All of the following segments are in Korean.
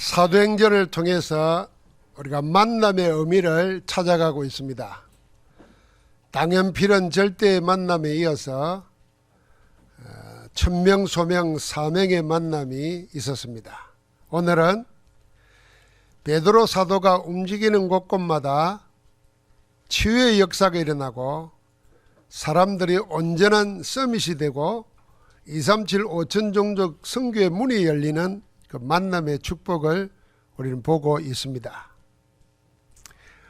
사도행전을 통해서 우리가 만남의 의미를 찾아가고 있습니다. 당연필은 절대의 만남에 이어서 천명, 소명, 사명의 만남이 있었습니다. 오늘은 베드로 사도가 움직이는 곳곳마다 치유의 역사가 일어나고 사람들이 온전한 서밋이 되고 237 5천 종족 선교의 문이 열리는 그 만남의 축복을 우리는 보고 있습니다.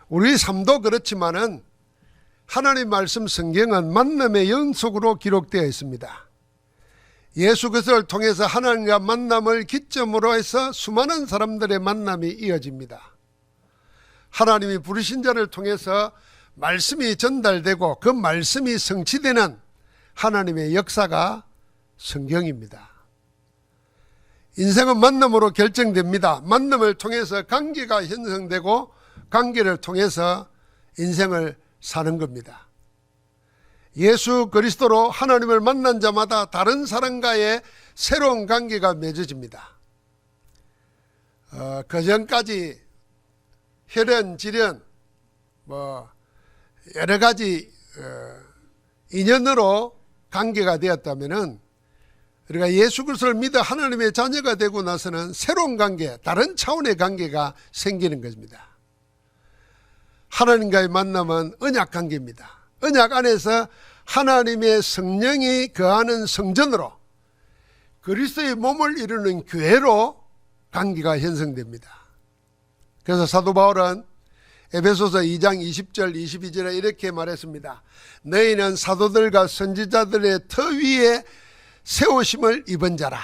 우리 삶도 그렇지만은 하나님 말씀 성경은 만남의 연속으로 기록되어 있습니다. 예수 그리스도를 통해서 하나님과 만남을 기점으로 해서 수많은 사람들의 만남이 이어집니다. 하나님이 부르신 자를 통해서 말씀이 전달되고 그 말씀이 성취되는 하나님의 역사가 성경입니다. 인생은 만남으로 결정됩니다. 만남을 통해서 관계가 형성되고 관계를 통해서 인생을 사는 겁니다. 예수 그리스도로 하나님을 만난 자마다 다른 사람과의 새로운 관계가 맺어집니다. 그전까지 혈연, 질연, 여러 가지 인연으로 관계가 되었다면은 우리가 예수 그리스도를 믿어 하나님의 자녀가 되고 나서는 새로운 관계, 다른 차원의 관계가 생기는 것입니다. 하나님과의 만남은 언약 관계입니다. 언약 안에서 하나님의 성령이 거하는 성전으로 그리스도의 몸을 이루는 교회로 관계가 형성됩니다. 그래서 사도 바울은 에베소서 2장 20절 22절에 이렇게 말했습니다. 너희는 사도들과 선지자들의 터 위에 세우심을 입은 자라.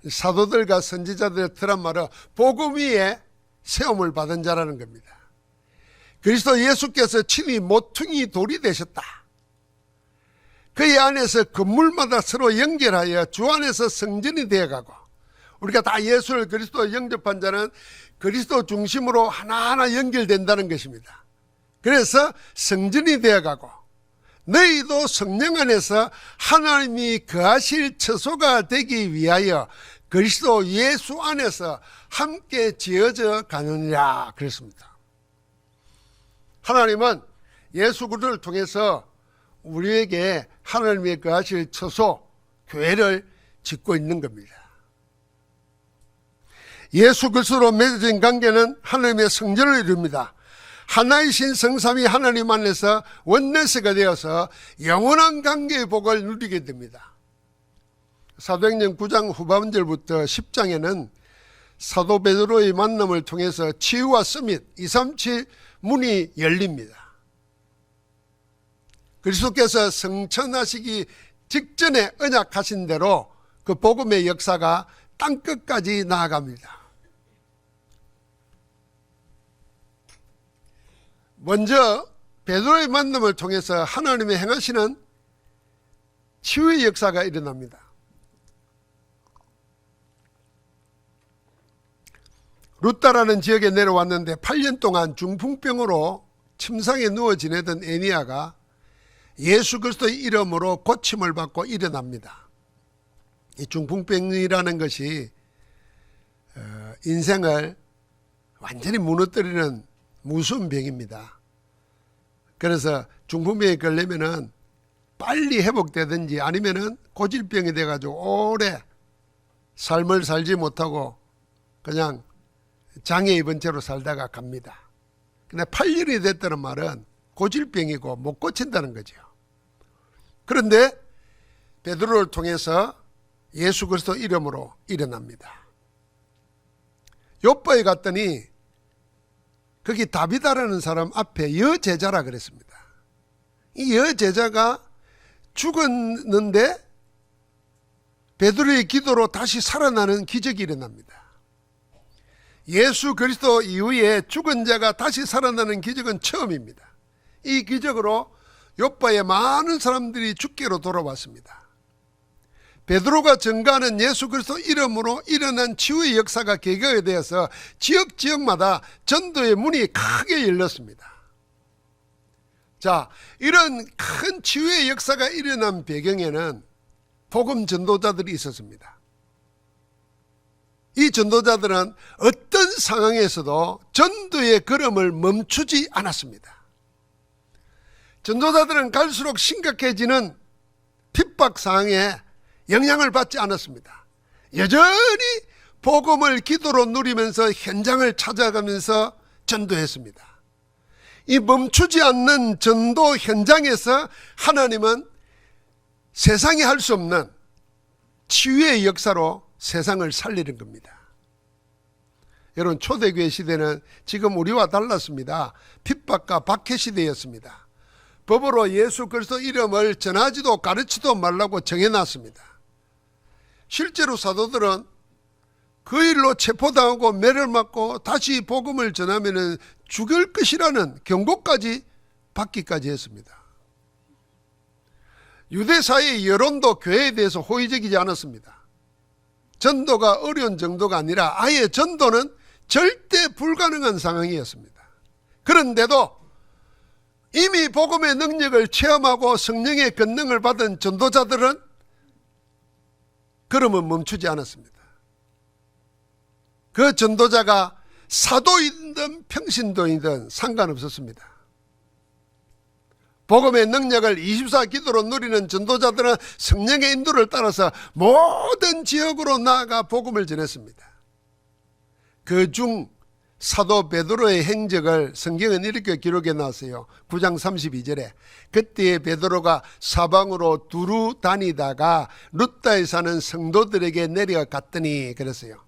사도들과 선지자들의 터란 말은 복음 위에 세움을 받은 자라는 겁니다. 그리스도 예수께서 친히 모퉁이 돌이 되셨다. 그의 안에서 건물마다 서로 연결하여 주 안에서 성전이 되어가고, 우리가 다 예수를 그리스도에 영접한 자는 그리스도 중심으로 하나하나 연결된다는 것입니다. 그래서 성전이 되어가고 너희도 성령 안에서 하나님이 거하실 처소가 되기 위하여 그리스도 예수 안에서 함께 지어져 가느니라 그랬습니다. 하나님은 예수 그리스도를 통해서 우리에게 하나님의 거하실 처소, 교회를 짓고 있는 겁니다. 예수 그리스도로 맺어진 관계는 하나님의 성전을 이룹니다. 하나이신 성삼위 하나님 안에서 원내세가 되어서 영원한 관계의 복을 누리게 됩니다. 사도행전 9장 후반절부터 10장에는 사도 베드로의 만남을 통해서 치유와 서밋 237 문이 열립니다. 그리스도께서 성천하시기 직전에 언약하신 대로 그 복음의 역사가 땅끝까지 나아갑니다. 먼저 베드로의 만남을 통해서 하나님의 행하시는 치유의 역사가 일어납니다. 루따라는 지역에 내려왔는데 8년 동안 중풍병으로 침상에 누워 지내던 애니아가 예수 그리스도의 이름으로 고침을 받고 일어납니다. 이 중풍병이라는 것이 인생을 완전히 무너뜨리는 무서운 병입니다. 그래서 중풍병에 걸리면은 빨리 회복되든지 아니면은 고질병이 돼가지고 오래 삶을 살지 못하고 그냥 장애 입은 채로 살다가 갑니다. 근데 8년이 됐다는 말은 고질병이고 못 고친다는 거죠. 그런데 베드로를 통해서 예수 그리스도 이름으로 일어납니다. 요빠에 갔더니 거기 다비다라는 사람 앞에 여제자라 그랬습니다. 이 여제자가 죽었는데 베드로의 기도로 다시 살아나는 기적이 일어납니다. 예수 그리스도 이후에 죽은 자가 다시 살아나는 기적은 처음입니다. 이 기적으로 요빠에 많은 사람들이 주께로 돌아왔습니다. 베드로가 전가하는 예수 그리스도 이름으로 일어난 치유의 역사가 계기가 되어서 지역마다 전도의 문이 크게 열렸습니다. 자, 이런 큰 치유의 역사가 일어난 배경에는 복음 전도자들이 있었습니다. 이 전도자들은 어떤 상황에서도 전도의 걸음을 멈추지 않았습니다. 전도자들은 갈수록 심각해지는 핍박 상황에 영향을 받지 않았습니다. 여전히 복음을 기도로 누리면서 현장을 찾아가면서 전도했습니다. 이 멈추지 않는 전도 현장에서 하나님은 세상이 할 수 없는 치유의 역사로 세상을 살리는 겁니다. 여러분, 초대교회 시대는 지금 우리와 달랐습니다. 핍박과 박해 시대였습니다. 법으로 예수 그리스도 이름을 전하지도 가르치도 말라고 정해놨습니다. 실제로 사도들은 그 일로 체포당하고 매를 맞고 다시 복음을 전하면 죽을 것이라는 경고까지 받기까지 했습니다. 유대사의 여론도 교회에 대해서 호의적이지 않았습니다. 전도가 어려운 정도가 아니라 아예 전도는 절대 불가능한 상황이었습니다. 그런데도 이미 복음의 능력을 체험하고 성령의 권능을 받은 전도자들은 걸음은 멈추지 않았습니다. 그 전도자가 사도이든 평신도이든 상관없었습니다. 복음의 능력을 24 기도로 누리는 전도자들은 성령의 인도를 따라서 모든 지역으로 나아가 복음을 전했습니다. 그중 사도 베드로의 행적을 성경은 이렇게 기록해 놨어요. 9장 32절에 그때 베드로가 사방으로 두루 다니다가 룻다에 사는 성도들에게 내려갔더니 그랬어요.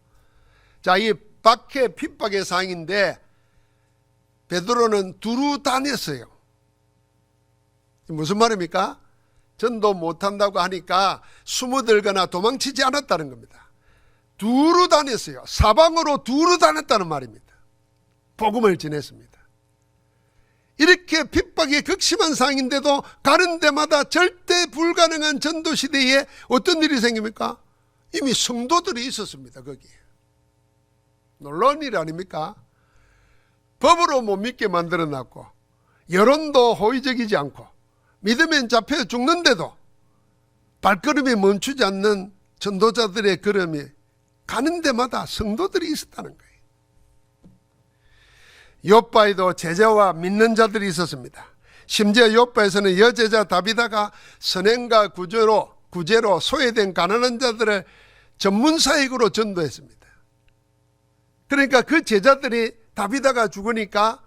자, 이 박해 핍박의 상인데 베드로는 두루 다녔어요. 무슨 말입니까? 전도 못한다고 하니까 숨어들거나 도망치지 않았다는 겁니다. 두루 다녔어요. 사방으로 두루 다녔다는 말입니다. 복음을 전했습니다. 이렇게 핍박이 극심한 상인데도 가는 데마다 절대 불가능한 전도 시대에 어떤 일이 생깁니까? 이미 성도들이 있었습니다. 거기에. 놀라운 일 아닙니까? 법으로 못 믿게 만들어놨고 여론도 호의적이지 않고 믿으면 잡혀 죽는데도 발걸음이 멈추지 않는 전도자들의 걸음이 가는 데마다 성도들이 있었다는 거예요. 욥바에도 제자와 믿는 자들이 있었습니다. 심지어 욥바에서는 여제자 다비다가 선행과 구제로 소외된 가난한 자들을 전문사역으로 전도했습니다. 그러니까 그 제자들이 다비다가 죽으니까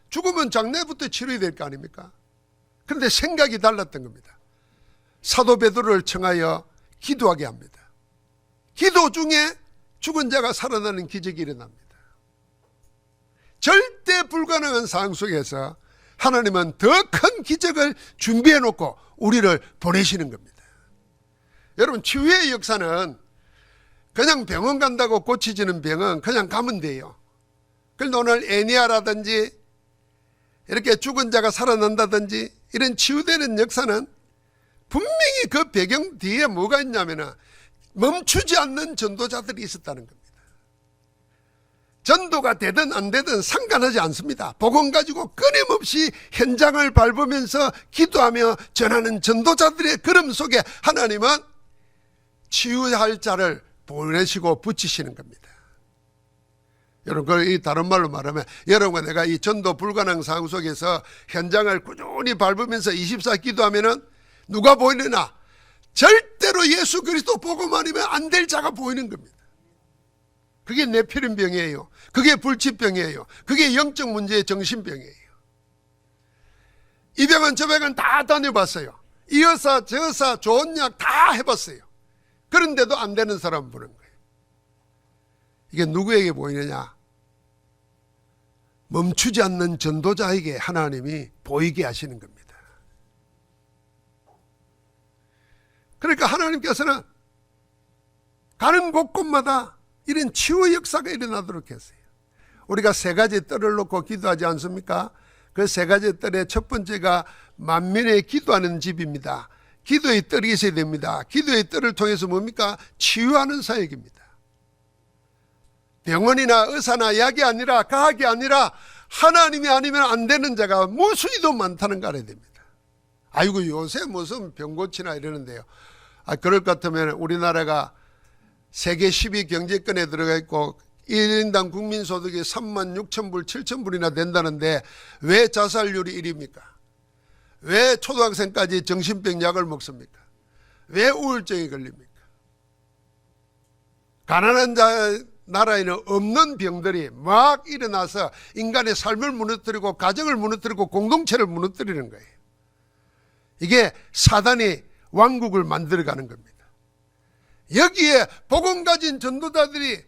죽으면 장례부터 치러야 될 거 아닙니까? 그런데 생각이 달랐던 겁니다. 사도 베드로를 청하여 기도하게 합니다. 기도 중에 죽은 자가 살아나는 기적이 일어납니다. 절대 불가능한 상황 속에서 하나님은 더 큰 기적을 준비해 놓고 우리를 보내시는 겁니다. 여러분, 치유의 역사는 그냥 병원 간다고 고치지는 병은 그냥 가면 돼요. 그런데 오늘 애니아라든지 이렇게 죽은 자가 살아난다든지 이런 치유되는 역사는 분명히 그 배경 뒤에 뭐가 있냐면 멈추지 않는 전도자들이 있었다는 겁니다. 전도가 되든 안 되든 상관하지 않습니다. 복음 가지고 끊임없이 현장을 밟으면서 기도하며 전하는 전도자들의 걸음 속에 하나님은 치유할 자를 보내시고 붙이시는 겁니다. 여러분, 이 다른 말로 말하면 여러분과 내가 이 전도 불가능 상황 속에서 현장을 꾸준히 밟으면서 24 기도하면은 누가 보이느냐? 절대로 예수 그리스도 복음 아니면 안 될 자가 보이는 겁니다. 그게 뇌피림병이에요. 그게 불치병이에요. 그게 영적 문제의 정신병이에요. 이 병은 저 병은 다 다녀봤어요. 이 의사 저 의사 좋은 약 다 해봤어요. 그런데도 안 되는 사람 보는 거예요. 이게 누구에게 보이느냐? 멈추지 않는 전도자에게 하나님이 보이게 하시는 겁니다. 그러니까 하나님께서는 가는 곳곳마다 이런 치유 역사가 일어나도록 했어요. 우리가 세 가지 뜰을 놓고 기도하지 않습니까? 그 세 가지 뜰의 첫 번째가 만민의 기도하는 집입니다. 기도의 뜰이 있어야 됩니다. 기도의 뜰을 통해서 뭡니까? 치유하는 사역입니다. 병원이나 의사나 약이 아니라 과학이 아니라 하나님이 아니면 안 되는 자가 무수히도 많다는 거 알아야 됩니다. 아이고 요새 무슨 병고치나 이러는데요. 그럴 것 같으면 우리나라가 세계 10위 경제권에 들어가 있고 1인당 국민소득이 36,000불, 7,000불이나 된다는데 왜 자살률이 1위입니까? 왜 초등학생까지 정신병 약을 먹습니까? 왜 우울증이 걸립니까? 가난한 나라에는 없는 병들이 막 일어나서 인간의 삶을 무너뜨리고 가정을 무너뜨리고 공동체를 무너뜨리는 거예요. 이게 사단이 왕국을 만들어가는 겁니다. 여기에 복음 가진 전도자들이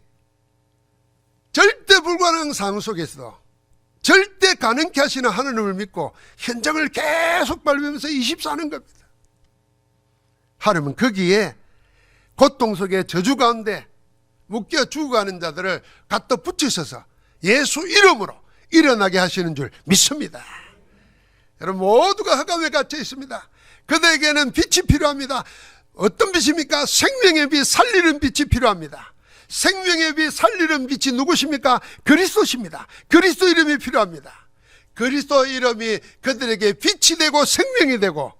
절대 불가능한 상황 속에서 절대 가능케 하시는 하나님을 믿고 현장을 계속 밟으면서 24는 겁니다. 하나님은 거기에 고통 속에 저주 가운데 묶여 죽어가는 자들을 갖다 붙이셔서 예수 이름으로 일어나게 하시는 줄 믿습니다. 여러분 모두가 흑암에 갇혀 있습니다. 그들에게는 빛이 필요합니다. 어떤 빛입니까? 생명의 빛, 살리는 빛이 필요합니다. 생명의 빛, 살리는 빛이 누구십니까? 그리스도십니다. 그리스도 이름이 필요합니다. 그리스도 이름이 그들에게 빛이 되고 생명이 되고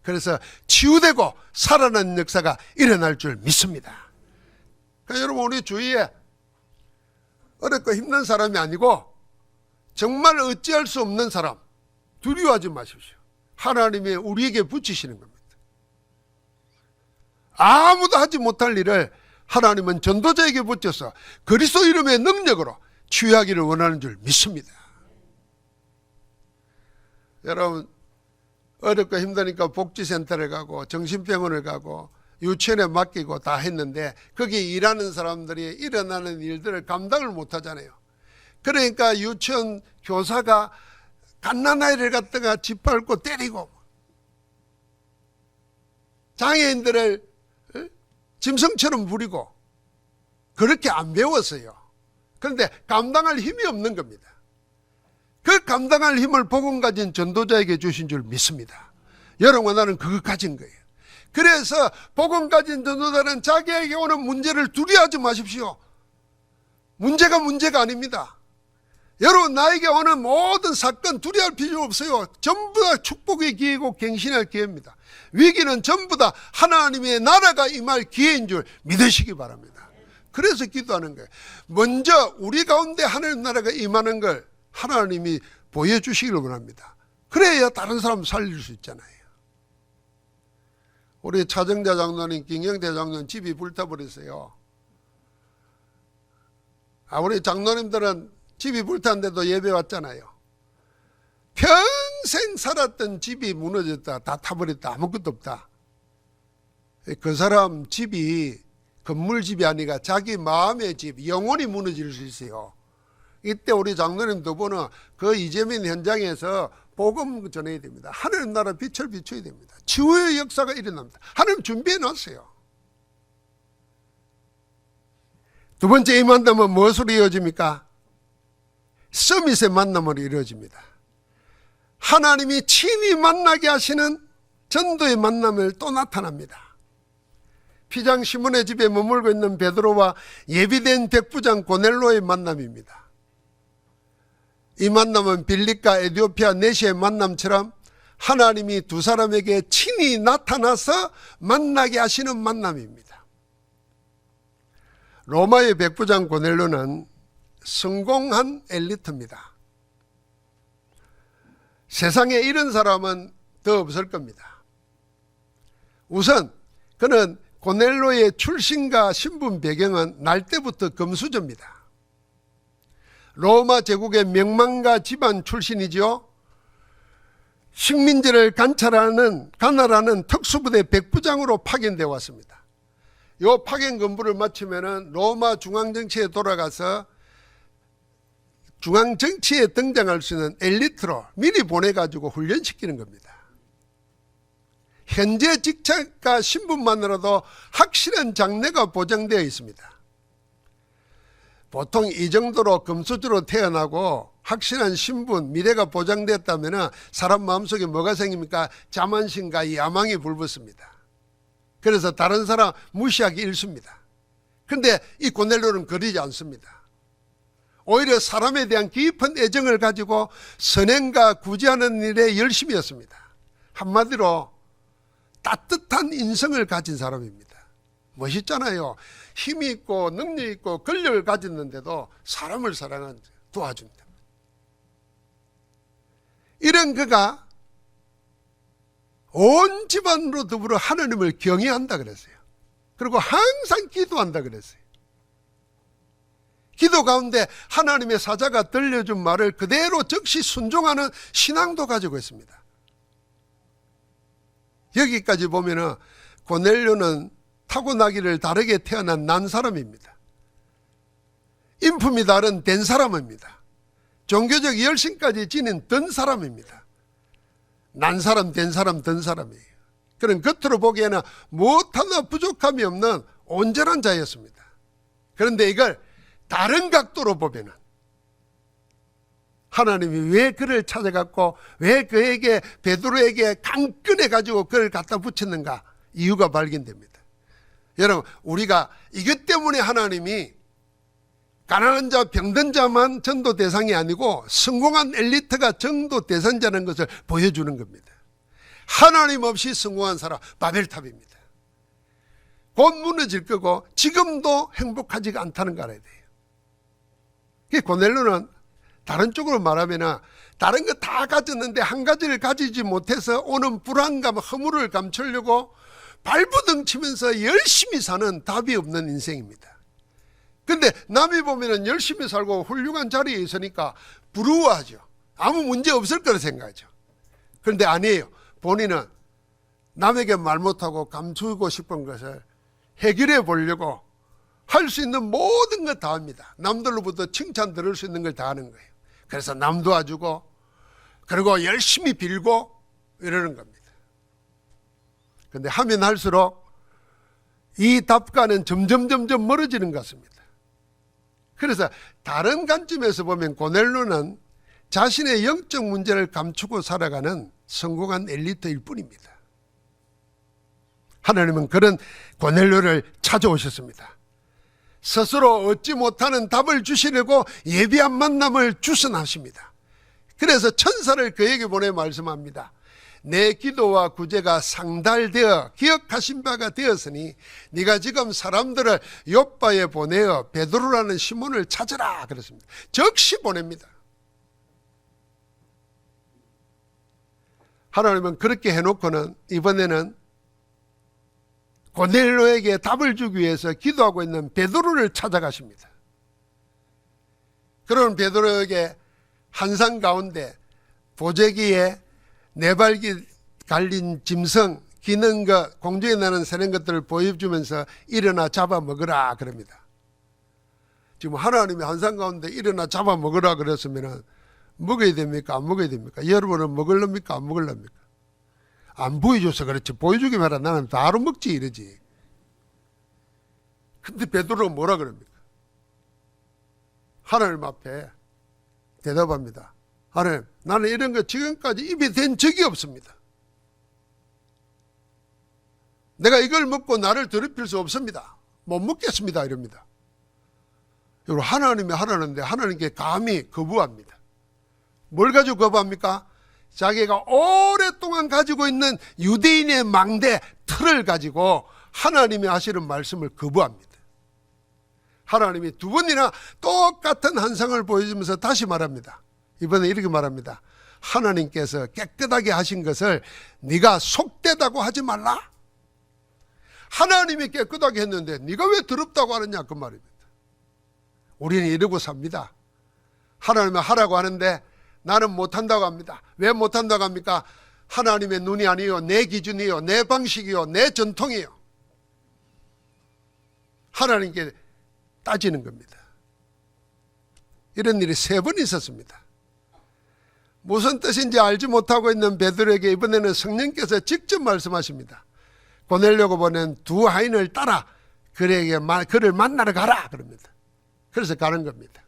그래서 치유되고 살아나는 역사가 일어날 줄 믿습니다. 그러니까 여러분 우리 주위에 어렵고 힘든 사람이 아니고 정말 어찌할 수 없는 사람 두려워하지 마십시오. 하나님이 우리에게 붙이시는 겁니다. 아무도 하지 못할 일을 하나님은 전도자에게 붙여서 그리스도 이름의 능력으로 치유하기를 원하는 줄 믿습니다. 여러분 어렵고 힘드니까 복지센터를 가고 정신병원을 가고 유치원에 맡기고 다 했는데 거기 일하는 사람들이 일어나는 일들을 감당을 못하잖아요. 그러니까 유치원 교사가 갓난아이를 갖다가 짓밟고 때리고 장애인들을 짐승처럼 부리고 그렇게 안 배웠어요. 그런데 감당할 힘이 없는 겁니다. 그 감당할 힘을 복음 가진 전도자에게 주신 줄 믿습니다. 여러분과 나는 그거 가진 거예요. 그래서 복음 가진 전도자는 자기에게 오는 문제를 두려워하지 마십시오. 문제가 아닙니다. 여러분 나에게 오는 모든 사건 두려워할 필요 없어요. 전부 다 축복의 기회고 갱신할 기회입니다. 위기는 전부 다 하나님의 나라가 임할 기회인 줄 믿으시기 바랍니다. 그래서 기도하는 거예요. 먼저 우리 가운데 하나님 나라가 임하는 걸 하나님이 보여주시기를 원합니다. 그래야 다른 사람 살릴 수 있잖아요. 우리 차정자 장로님, 김경태 장로님 집이 불타버렸어요. 우리 장로님들은 집이 불탔는데도 예배 왔잖아요. 평생 살았던 집이 무너졌다. 다 타버렸다. 아무것도 없다. 그 사람 집이 건물집이 아니라 자기 마음의 집, 영혼이 무너질 수 있어요. 이때 우리 장로님 두 분은 그 이재민 현장에서 복음 전해야 됩니다. 하나님 나라 빛을 비춰야 됩니다. 치유의 역사가 일어납니다. 하나님 준비해 놨어요. 두 번째 이 만남은 무엇으로 이루어집니까? 서밋의 만남으로 이루어집니다. 하나님이 친히 만나게 하시는 전도의 만남을 또 나타납니다. 피장 시몬의 집에 머물고 있는 베드로와 예비된 백부장 고넬로의 만남입니다. 이 만남은 빌립과 에티오피아 내시의 만남처럼 하나님이 두 사람에게 친히 나타나서 만나게 하시는 만남입니다. 로마의 백부장 고넬로는 성공한 엘리트입니다. 세상에 이런 사람은 더 없을 겁니다. 우선 그는 고넬로의 출신과 신분 배경은 날 때부터 금수저입니다. 로마 제국의 명망가 집안 출신이죠. 식민지를 관할하는 특수부대 백부장으로 파견되어 왔습니다. 이 파견 근무를 마치면 로마 중앙정치에 돌아가서 중앙정치에 등장할 수 있는 엘리트로 미리 보내가지고 훈련시키는 겁니다. 현재 직책과 신분만으로도 확실한 장래가 보장되어 있습니다. 보통 이 정도로 금수저로 태어나고 확실한 신분, 미래가 보장됐다면 사람 마음속에 뭐가 생깁니까? 자만심과 야망이 불붙습니다. 그래서 다른 사람 무시하기 일쑤입니다. 그런데 이 고넬로는 그러지 않습니다. 오히려 사람에 대한 깊은 애정을 가지고 선행과 구제하는 일에 열심이었습니다. 한마디로 따뜻한 인성을 가진 사람입니다. 멋있잖아요. 힘이 있고 능력 있고 권력을 가졌는데도 사람을 사랑한 도와준다. 이런 그가 온 집안으로 더불어 하나님을 경외한다 그랬어요. 그리고 항상 기도한다 그랬어요. 기도 가운데 하나님의 사자가 들려준 말을 그대로 즉시 순종하는 신앙도 가지고 있습니다. 여기까지 보면은 고넬료는 타고나기를 다르게 태어난 난 사람입니다. 인품이 다른 된 사람입니다. 종교적 열심까지 지닌 든 사람입니다. 난 사람, 된 사람, 든 사람이에요. 그런 겉으로 보기에는 무엇 하나 부족함이 없는 온전한 자였습니다. 그런데 이걸 다른 각도로 보면은 하나님이 왜 그를 찾아갔고 왜 그에게 베드로에게 강끈해 가지고 그를 갖다 붙였는가 이유가 발견됩니다. 여러분, 우리가 이것 때문에 하나님이 가난한 자, 병든 자만 전도 대상이 아니고 성공한 엘리트가 전도 대상자라는 것을 보여주는 겁니다. 하나님 없이 성공한 사람 바벨탑입니다. 곧 무너질 거고 지금도 행복하지가 않다는 거 알아야 돼요. 고넬료는 다른 쪽으로 말하면 다른 거 다 가졌는데 한 가지를 가지지 못해서 오는 불안감, 허물을 감추려고 발부둥치면서 열심히 사는 답이 없는 인생입니다. 근데 남이 보면 열심히 살고 훌륭한 자리에 있으니까 부러워하죠. 아무 문제 없을 거라 생각하죠. 그런데 아니에요. 본인은 남에게 말 못하고 감추고 싶은 것을 해결해 보려고 할 수 있는 모든 것 다 합니다. 남들로부터 칭찬 들을 수 있는 걸 다 하는 거예요. 그래서 남 도와주고 그리고 열심히 빌고 이러는 겁니다. 그런데 하면 할수록 이 답과는 점점 멀어지는 것 같습니다. 그래서 다른 관점에서 보면 고넬료는 자신의 영적 문제를 감추고 살아가는 성공한 엘리트일 뿐입니다. 하나님은 그런 고넬료를 찾아오셨습니다. 스스로 얻지 못하는 답을 주시려고 예비한 만남을 주선하십니다. 그래서 천사를 그에게 보내 말씀합니다. 내 기도와 구제가 상달되어 기억하신 바가 되었으니 네가 지금 사람들을 욥바에 보내어 베드로라는 시몬을 찾으라 그랬습니다. 즉시 보냅니다. 하나님은 그렇게 해놓고는 이번에는 고넬료에게 답을 주기 위해서 기도하고 있는 베드로를 찾아가십니다. 그런 베드로에게 한상 가운데 보재기에 네발기 갈린 짐승, 기는 것, 공중에 나는 새는 것들을 보여주면서 일어나 잡아먹으라 그럽니다. 지금 하나님이 한상 가운데 일어나 잡아먹으라 그랬으면 먹어야 됩니까? 안 먹어야 됩니까? 여러분은 먹을랍니까? 안 먹을랍니까? 안 보여줘서 그렇지. 보여주기만 하라 나는 바로 먹지 이러지. 근데 베드로가 뭐라 그럽니까? 하나님 앞에 대답합니다. 하나님, 나는 이런 거 지금까지 입에 댄 적이 없습니다. 내가 이걸 먹고 나를 더럽힐 수 없습니다. 못 먹겠습니다. 이럽니다. 여러분, 하나님이 하라는데 하나님께 감히 거부합니다. 뭘 가지고 거부합니까? 자기가 오랫동안 가지고 있는 유대인의 망대 틀을 가지고 하나님이 하시는 말씀을 거부합니다. 하나님이 두 번이나 똑같은 한상을 보여주면서 다시 말합니다. 이번에 이렇게 말합니다. 하나님께서 깨끗하게 하신 것을 네가 속되다고 하지 말라. 하나님이 깨끗하게 했는데 네가 왜 더럽다고 하느냐 그 말입니다. 우리는 이러고 삽니다. 하나님이 하라고 하는데 나는 못한다고 합니다. 왜 못한다고 합니까? 하나님의 눈이 아니요, 내 기준이요, 내 방식이요, 내 전통이요. 하나님께 따지는 겁니다. 이런 일이 3번 있었습니다. 무슨 뜻인지 알지 못하고 있는 베드로에게 이번에는 성령께서 직접 말씀하십니다. 고넬료가 보낸 두 하인을 따라 그를 만나러 가라 그럽니다. 그래서 가는 겁니다.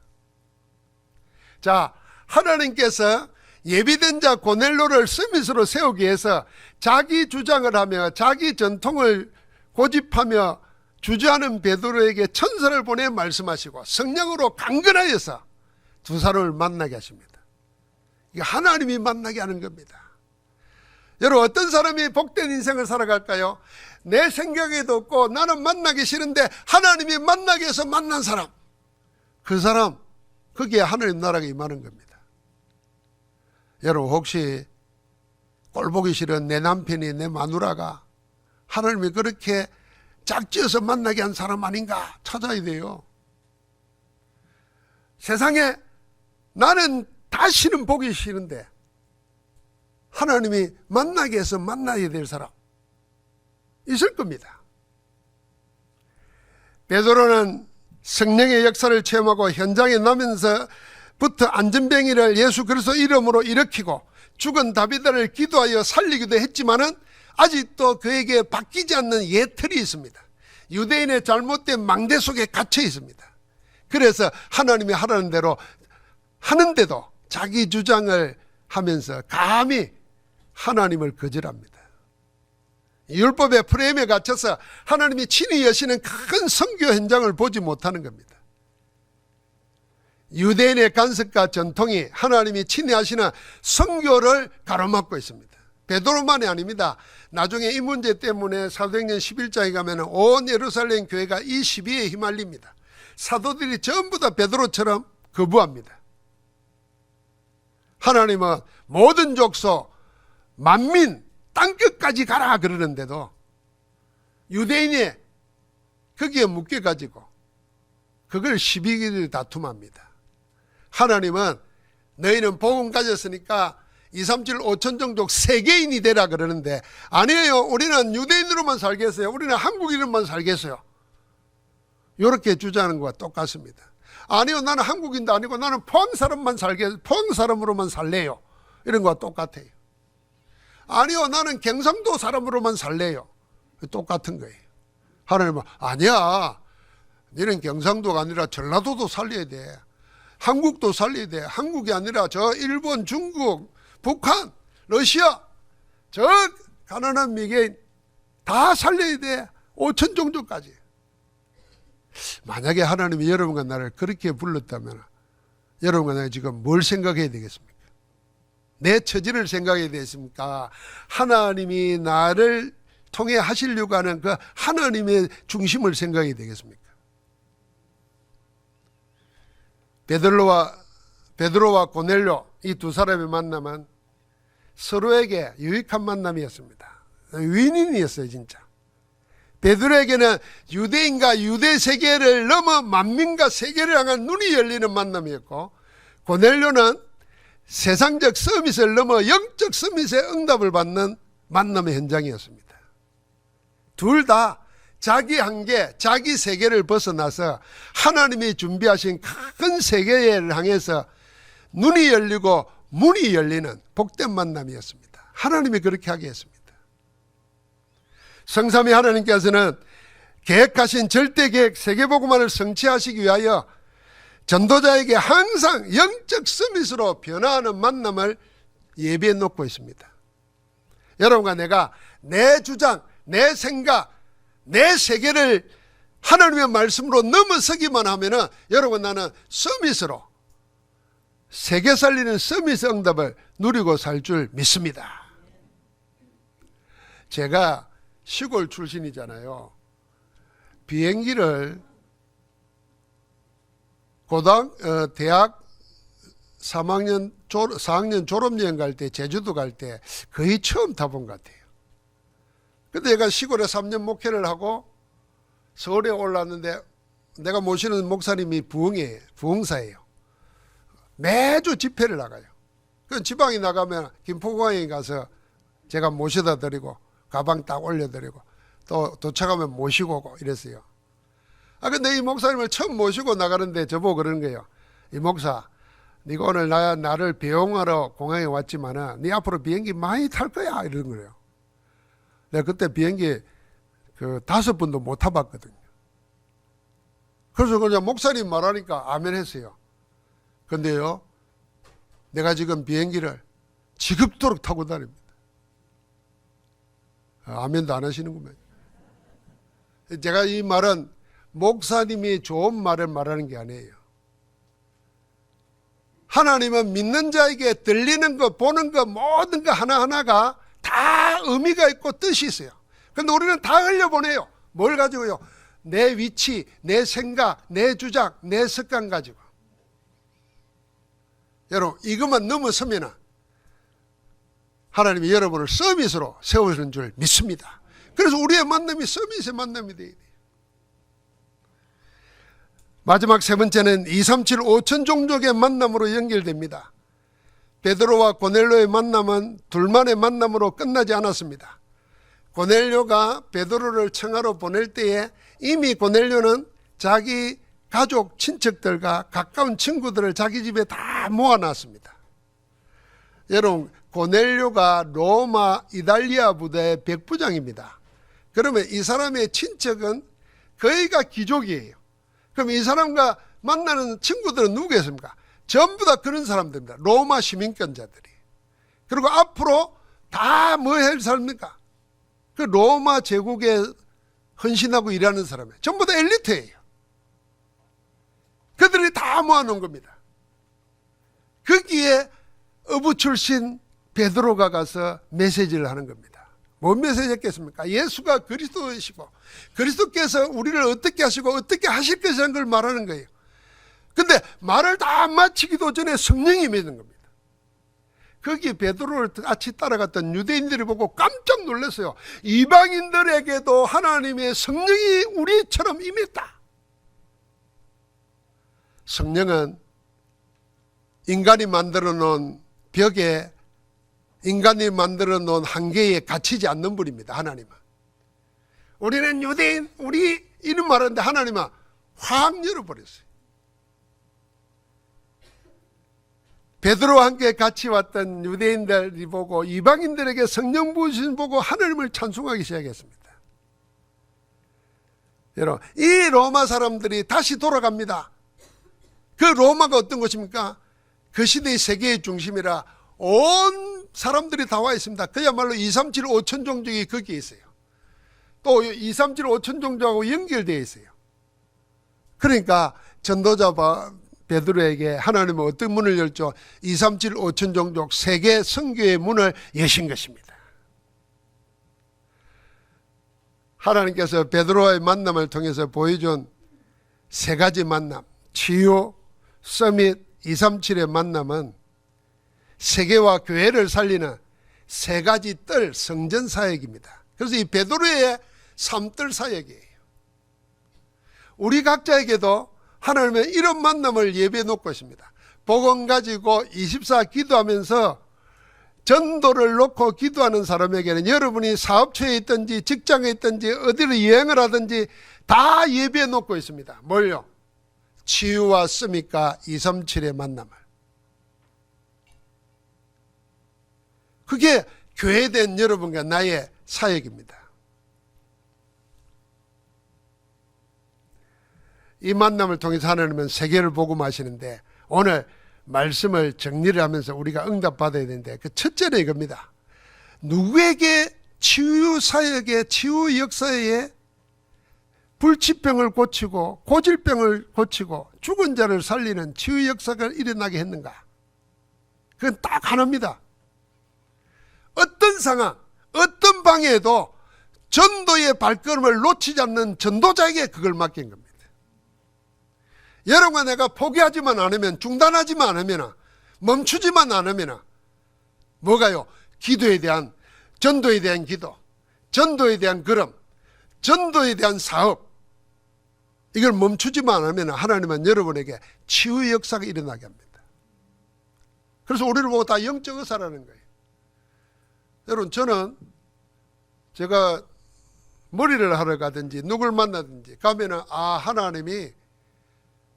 자, 하나님께서 예비된 자 고넬료를 스미스로 세우기 위해서 자기 주장을 하며 자기 전통을 고집하며 주저하는 베드로에게 천사를 보내 말씀하시고 성령으로 강건하여서 두 사람을 만나게 하십니다. 이게 하나님이 만나게 하는 겁니다. 여러분, 어떤 사람이 복된 인생을 살아갈까요? 내 생각에도 없고 나는 만나기 싫은데 하나님이 만나게 해서 만난 사람, 그 사람, 거기에 하나님 나라가 임하는 겁니다. 여러분, 혹시 꼴보기 싫은 내 남편이, 내 마누라가 하나님이 그렇게 짝지어서 만나게 한 사람 아닌가 찾아야 돼요. 세상에 나는 다시는 보기 싫은데 하나님이 만나게 해서 만나야 될 사람 있을 겁니다. 베드로는 성령의 역사를 체험하고 현장에 나면서부터 안전병이를 예수 그리스도 이름으로 일으키고 죽은 다비드를 기도하여 살리기도 했지만은 아직도 그에게 바뀌지 않는 예틀이 있습니다. 유대인의 잘못된 망대 속에 갇혀 있습니다. 그래서 하나님이 하라는 대로 하는데도 자기 주장을 하면서 감히 하나님을 거절합니다. 율법의 프레임에 갇혀서 하나님이 친히 여시는 큰 선교 현장을 보지 못하는 겁니다. 유대인의 간섭과 전통이 하나님이 친히 하시는 선교를 가로막고 있습니다. 베드로만이 아닙니다. 나중에 이 문제 때문에 사도행전 11장에 가면 온 예루살렘 교회가 이 시비에 휘말립니다. 사도들이 전부 다 베드로처럼 거부합니다. 하나님은 모든 족속, 만민, 땅끝까지 가라 그러는데도 유대인이 거기에 묶여가지고 그걸 시비를 다툼합니다. 하나님은 너희는 복음 가졌으니까 2, 3, 7, 5천 종족 세계인이 되라 그러는데 아니에요. 우리는 유대인으로만 살겠어요. 우리는 한국인으로만 살겠어요. 이렇게 주장하는 것과 똑같습니다. 아니요, 나는 한국인도 아니고 나는 포항 사람으로만 살래요. 이런 것과 똑같아요. 아니요, 나는 경상도 사람으로만 살래요. 똑같은 거예요. 하나님은 아니야, 너는 경상도가 아니라 전라도도 살려야 돼. 한국도 살려야 돼. 한국이 아니라 저 일본, 중국, 북한, 러시아, 저 가난한 미개인 다 살려야 돼. 5천 종족까지. 만약에 하나님이 여러분과 나를 그렇게 불렀다면 여러분과 나가 지금 뭘 생각해야 되겠습니까? 내 처지를 생각해야 되겠습니까? 하나님이 나를 통해 하시려고 하는 그 하나님의 중심을 생각해야 되겠습니까? 베드로와 고넬료 이 두 사람의 만남은 서로에게 유익한 만남이었습니다. 윈윈이었어요, 진짜. 베드로에게는 유대인과 유대 세계를 넘어 만민과 세계를 향한 눈이 열리는 만남이었고, 고넬료는 세상적 서밋을 넘어 영적 서밋의 응답을 받는 만남의 현장이었습니다. 둘 다 자기 한계, 자기 세계를 벗어나서 하나님이 준비하신 큰 세계를 향해서 눈이 열리고 문이 열리는 복된 만남이었습니다. 하나님이 그렇게 하게 했습니다. 성삼위 하나님께서는 계획하신 절대계획 세계복음화를 성취하시기 위하여 전도자에게 항상 영적 서밋으로 변화하는 만남을 예비해 놓고 있습니다. 여러분과 내가 내 주장, 내 생각, 내 세계를 하나님의 말씀으로 넘어서기만 하면 여러분 나는 서밋으로 세계 살리는 서밋 응답을 누리고 살 줄 믿습니다. 제가 시골 출신이잖아요. 비행기를 대학 4학년 졸업여행 갈 때, 제주도 갈 때 거의 처음 타본 것 같아요. 근데 제가 시골에 3년 목회를 하고 서울에 올랐는데 내가 모시는 목사님이 부흥사예요. 매주 집회를 나가요. 그 지방에 나가면 김포공항에 가서 제가 모셔다 드리고 가방 딱 올려드리고 또 도착하면 모시고 오고 이랬어요. 근데 이 목사님을 처음 모시고 나가는데 저보고 그러는 거예요. 이 목사, 네가 오늘 나를 배웅하러 공항에 왔지만은 네 앞으로 비행기 많이 탈 거야 이러는 거예요. 내가 그때 비행기 5번도 못 타봤거든요. 그래서 그냥 목사님 말하니까 아멘 했어요. 근데요, 내가 지금 비행기를 지겹도록 타고 다닙니다. 아멘도 안 하시는구만. 제가 이 말은 목사님이 좋은 말을 말하는 게 아니에요. 하나님은 믿는 자에게 들리는 것, 보는 것, 모든 것 하나하나가 다 의미가 있고 뜻이 있어요. 그런데 우리는 다 흘려보내요. 뭘 가지고요? 내 위치, 내 생각, 내 주장, 내 습관 가지고. 여러분, 이것만 넘어서면 하나님이 여러분을 서밋으로 세우시는 줄 믿습니다. 그래서 우리의 만남이 서밋의 만남이 되어야 돼요. 마지막 세 번째는 237 5천 종족의 만남으로 연결됩니다. 베드로와 고넬료의 만남은 둘만의 만남으로 끝나지 않았습니다. 고넬료가 베드로를 청하러 보낼 때에 이미 고넬료는 자기 가족, 친척들과 가까운 친구들을 자기 집에 다 모아놨습니다. 여러분, 고넬료가 로마 이탈리아 부대의 백부장입니다. 그러면 이 사람의 친척은 거의가 귀족이에요. 그럼 이 사람과 만나는 친구들은 누구겠습니까? 전부 다 그런 사람들입니다. 로마 시민권자들이. 그리고 앞으로 다 뭐 할 사람입니까? 그 로마 제국에 헌신하고 일하는 사람이에요. 전부 다 엘리트예요. 그들이 다 모아놓은 겁니다. 거기에 어부 출신 베드로가 가서 메시지를 하는 겁니다. 뭔 메시지 했겠습니까? 예수가 그리스도이시고 그리스도께서 우리를 어떻게 하시고 어떻게 하실 것이라는 걸 말하는 거예요. 근데 말을 다 마치기도 전에 성령이 임하는 겁니다. 거기 베드로를 같이 따라갔던 유대인들이 보고 깜짝 놀랐어요. 이방인들에게도 하나님의 성령이 우리처럼 임했다. 성령은 인간이 만들어 놓은 벽에 인간이 만들어 놓은 한계에 갇히지 않는 분입니다. 하나님은. 우리는 유대인, 우리 이런 말하는데 하나님은 확 열어버렸어요. 베드로와 함께 같이 왔던 유대인들이 보고 이방인들에게 성령 부으신 보고 하나님을 찬송하기 시작했습니다. 여러분, 이 로마 사람들이 다시 돌아갑니다. 그 로마가 어떤 곳입니까? 그 시대의 세계의 중심이라 온 사람들이 다 와 있습니다. 그야말로 237 5천 종족이 거기에 있어요. 또 237 5천 종족하고 연결되어 있어요. 그러니까 전도자 베드로에게 하나님은 어떤 문을 열죠? 237 5천 종족 세계 선교의 문을 여신 것입니다. 하나님께서 베드로와의 만남을 통해서 보여준 세 가지 만남, 치유, 서밋, 237의 만남은 세계와 교회를 살리는 세 가지 뜰 성전 사역입니다. 그래서 이 베드로의 삼뜰 사역이에요. 우리 각자에게도 하나님은 이런 만남을 예배해 놓고 있습니다. 복음 가지고 24 기도하면서 전도를 놓고 기도하는 사람에게는 여러분이 사업처에 있든지 직장에 있든지 어디를 여행을 하든지 다 예배해 놓고 있습니다. 뭘요? 치유와 서밋과 237의 만남을. 그게 교회된 여러분과 나의 사역입니다. 이 만남을 통해서 하나님은 세계를 복음하시는데 오늘 말씀을 정리를 하면서 우리가 응답받아야 되는데 그 첫째는 이겁니다. 누구에게 치유 사역에 치유 역사에 불치병을 고치고 고질병을 고치고 죽은 자를 살리는 치유 역사가 일어나게 했는가? 그건 딱 하나입니다. 어떤 상황, 어떤 방해에도 전도의 발걸음을 놓치지 않는 전도자에게 그걸 맡긴 겁니다. 여러분과 내가 포기하지만 않으면, 중단하지만 않으면, 멈추지만 않으면 뭐가요? 기도에 대한, 전도에 대한 기도, 전도에 대한 걸음, 전도에 대한 사업, 이걸 멈추지만 않으면 하나님은 여러분에게 치유의 역사가 일어나게 합니다. 그래서 우리를 보고 다 영적 의사라는 거예요. 여러분, 저는 제가 머리를 하러 가든지 누굴 만나든지 가면은 하나님이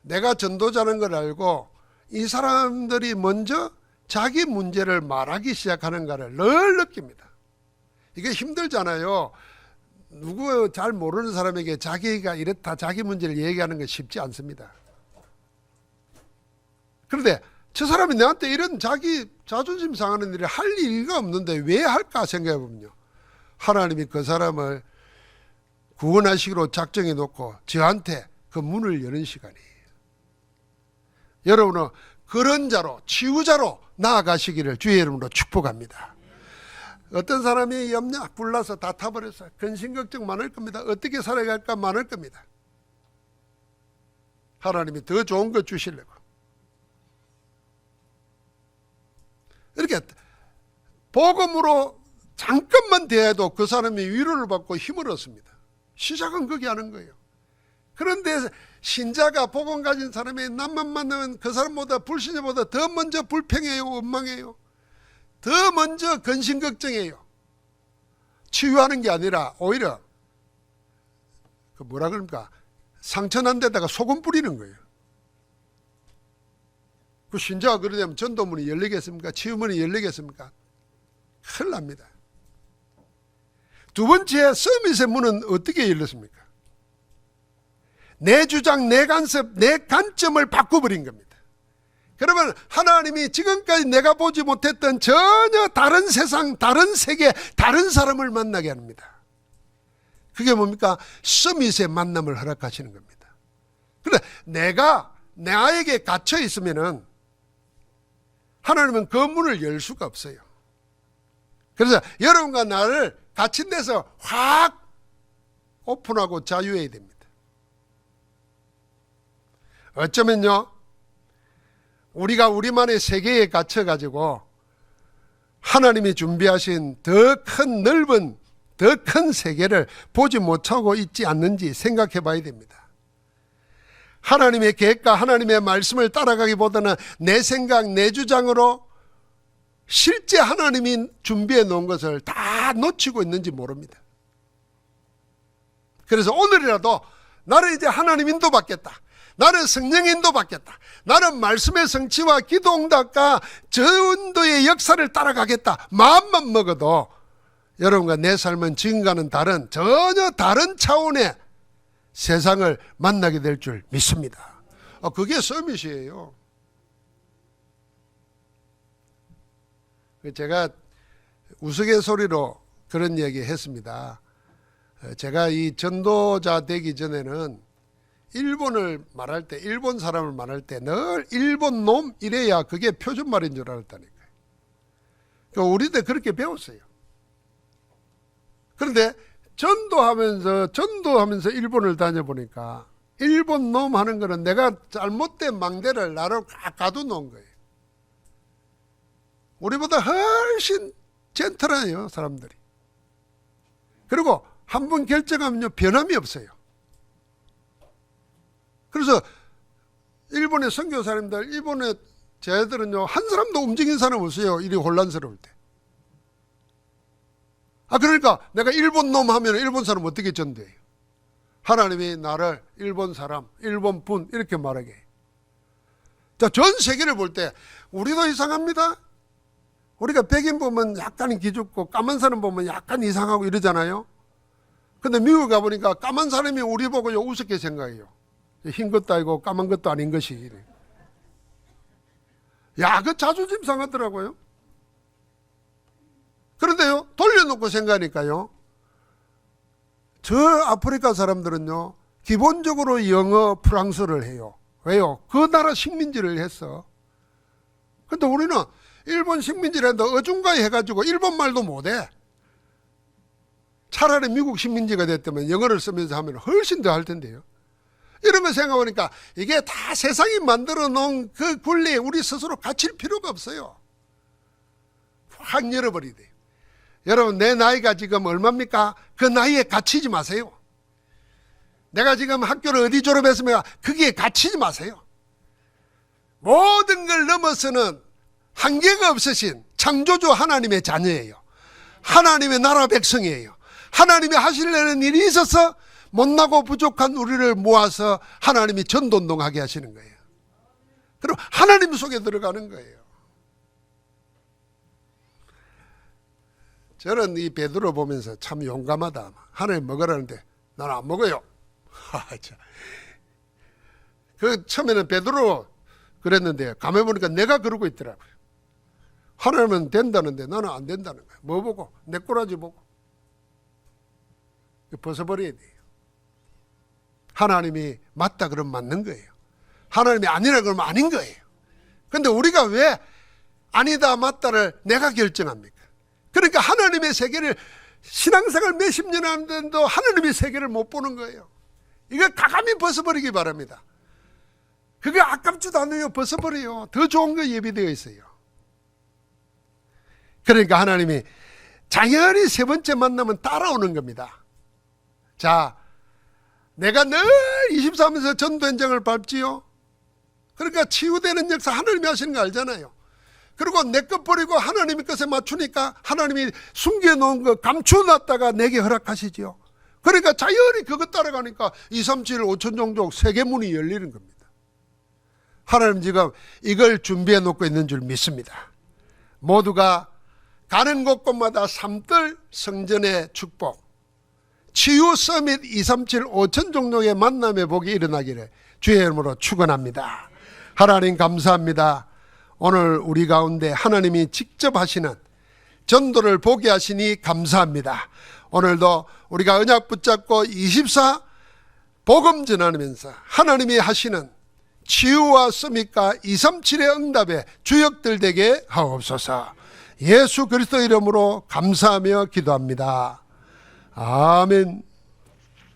내가 전도자는 걸 알고 이 사람들이 먼저 자기 문제를 말하기 시작하는가를 늘 느낍니다. 이게 힘들잖아요. 누구 잘 모르는 사람에게 자기가 이렇다 자기 문제를 얘기하는 건 쉽지 않습니다. 그런데 저 사람이 나한테 이런 자기 자존심 상하는 일을 할 이유가 없는데 왜 할까 생각해 보면요, 하나님이 그 사람을 구원하시기로 작정해 놓고 저한테 그 문을 여는 시간이에요. 여러분은 그런 자로, 치유자로 나아가시기를 주의 이름으로 축복합니다. 어떤 사람이 염려 불나서 다 타버렸어요. 근심 걱정 많을 겁니다. 어떻게 살아갈까 많을 겁니다. 하나님이 더 좋은 것 주시려고. 이렇게 복음으로 잠깐만 대해도 그 사람이 위로를 받고 힘을 얻습니다. 시작은 거기 하는 거예요. 그런데 신자가 복음 가진 사람이 남만 만나면 그 사람보다 불신자보다 더 먼저 불평해요. 원망해요. 더 먼저 근심 걱정해요. 치유하는 게 아니라 오히려 그 뭐라 그럽니까? 상처 난 데다가 소금 뿌리는 거예요. 그 신자가 그러려면 전도문이 열리겠습니까? 치유문이 열리겠습니까? 큰일 납니다. 두 번째, 서밋의 문은 어떻게 열렸습니까? 내 주장, 내 간섭, 내 관점을 바꿔버린 겁니다. 그러면 하나님이 지금까지 내가 보지 못했던 전혀 다른 세상, 다른 세계, 다른 사람을 만나게 합니다. 그게 뭡니까? 서밋의 만남을 허락하시는 겁니다. 그런데 내가 나에게 갇혀 있으면은 하나님은 그 문을 열 수가 없어요. 그래서 여러분과 나를 갇힌 데서 확 오픈하고 자유해야 됩니다. 어쩌면요, 우리가 우리만의 세계에 갇혀가지고 하나님이 준비하신 더 큰 넓은 더 큰 세계를 보지 못하고 있지 않는지 생각해 봐야 됩니다. 하나님의 계획과 하나님의 말씀을 따라가기보다는 내 생각, 내 주장으로 실제 하나님이 준비해 놓은 것을 다 놓치고 있는지 모릅니다. 그래서 오늘이라도 나는 이제 하나님 인도받겠다. 나는 성령 인도받겠다. 나는 말씀의 성취와 기도 응답과 전도의 역사를 따라가겠다. 마음만 먹어도 여러분과 내 삶은 지금과는 다른 전혀 다른 차원의 세상을 만나게 될 줄 믿습니다. 그게 서밋이에요. 제가 우스갯소리로 그런 얘기 했습니다. 제가 이 전도자 되기 전에는 일본을 말할 때, 일본 사람을 말할 때 늘 일본 놈 이래야 그게 표준말인 줄 알았다니까요. 그러니까 우리도 그렇게 배웠어요. 그런데 전도하면서 일본을 다녀보니까 일본 놈 하는 거는 내가 잘못된 망대를 나로 가둬놓은 거예요. 우리보다 훨씬 젠틀해요, 사람들이. 그리고 한 번 결정하면요, 변함이 없어요. 그래서 일본의 선교사님들, 일본의 제자들은요, 한 사람도 움직인 사람 없어요. 이리 혼란스러울 때. 그러니까 내가 일본 놈 하면 일본 사람 어떻게 전도해요? 하나님이 나를 일본 사람, 일본 분 이렇게 말하게 해요. 자, 전 세계를 볼 때 우리도 이상합니다. 우리가 백인 보면 약간 기죽고 까만 사람 보면 약간 이상하고 이러잖아요. 근데 미국 가보니까 까만 사람이 우리 보고 우습게 생각해요. 흰 것도 아니고 까만 것도 아닌 것이. 야, 그 자존심 상하더라고요. 그런데요, 돌려놓고 생각하니까요, 저 아프리카 사람들은요, 기본적으로 영어, 프랑스를 해요. 왜요? 그 나라 식민지를 했어. 근데 우리는 일본 식민지를 했는데 어중간히 해가지고 일본 말도 못해. 차라리 미국 식민지가 됐다면 영어를 쓰면서 하면 훨씬 더 할 텐데요. 이런 거 생각해보니까 이게 다 세상이 만들어 놓은 그 굴레에 우리 스스로 갇힐 필요가 없어요. 확 열어버리야 돼요. 여러분, 내 나이가 지금 얼마입니까? 그 나이에 갇히지 마세요. 내가 지금 학교를 어디 졸업했으면 거기에 갇히지 마세요. 모든 걸 넘어서는 한계가 없으신 창조주 하나님의 자녀예요. 하나님의 나라 백성이에요. 하나님이 하시려는 일이 있어서 못나고 부족한 우리를 모아서 하나님이 전도운동하게 하시는 거예요. 그리고 하나님 속에 들어가는 거예요. 저는 이 베드로 보면서 참 용감하다. 하나님 먹으라는데 나는 안 먹어요. 그 처음에는 베드로 그랬는데 가만히 보니까 내가 그러고 있더라고요. 하나님은 된다는데 나는 안 된다는 거예요. 뭐 보고? 내 꼬라지 보고. 벗어버려야 돼요. 하나님이 맞다 그러면 맞는 거예요. 하나님이 아니라 그러면 아닌 거예요. 근데 우리가 왜 아니다 맞다를 내가 결정합니까? 그러니까 하나님의 세계를 신앙생활 몇십 년 하는데도 하나님의 세계를 못 보는 거예요. 이거 가감히 벗어버리기 바랍니다. 그게 아깝지도 않아요. 벗어버려요. 더 좋은 거 예비되어 있어요. 그러니까 하나님이 당연히 세 번째 만나면 따라오는 겁니다. 자, 내가 늘 24면서 전도 현장을 밟지요. 그러니까 치유되는 역사 하나님이 하시는 거 알잖아요. 그리고 내 것 버리고 하나님의 것에 맞추니까 하나님이 숨겨놓은 거 감춰놨다가 내게 허락하시지요. 그러니까 자연히 그것 따라가니까 2, 3, 7, 5천 종족 세계문이 열리는 겁니다. 하나님 지금 이걸 준비해 놓고 있는 줄 믿습니다. 모두가 가는 곳곳마다 삼들 성전의 축복, 치유 서밋 2, 3, 7, 5천 종족의 만남의 복이 일어나기를 주의 이름으로 축원합니다. 하나님 감사합니다. 오늘 우리 가운데 하나님이 직접 하시는 전도를 보게 하시니 감사합니다. 오늘도 우리가 언약 붙잡고 24 복음 전하면서 하나님이 하시는 치유와 서밋과 237의 응답에 주역들 되게 하옵소서. 예수 그리스도 이름으로 감사하며 기도합니다. 아멘.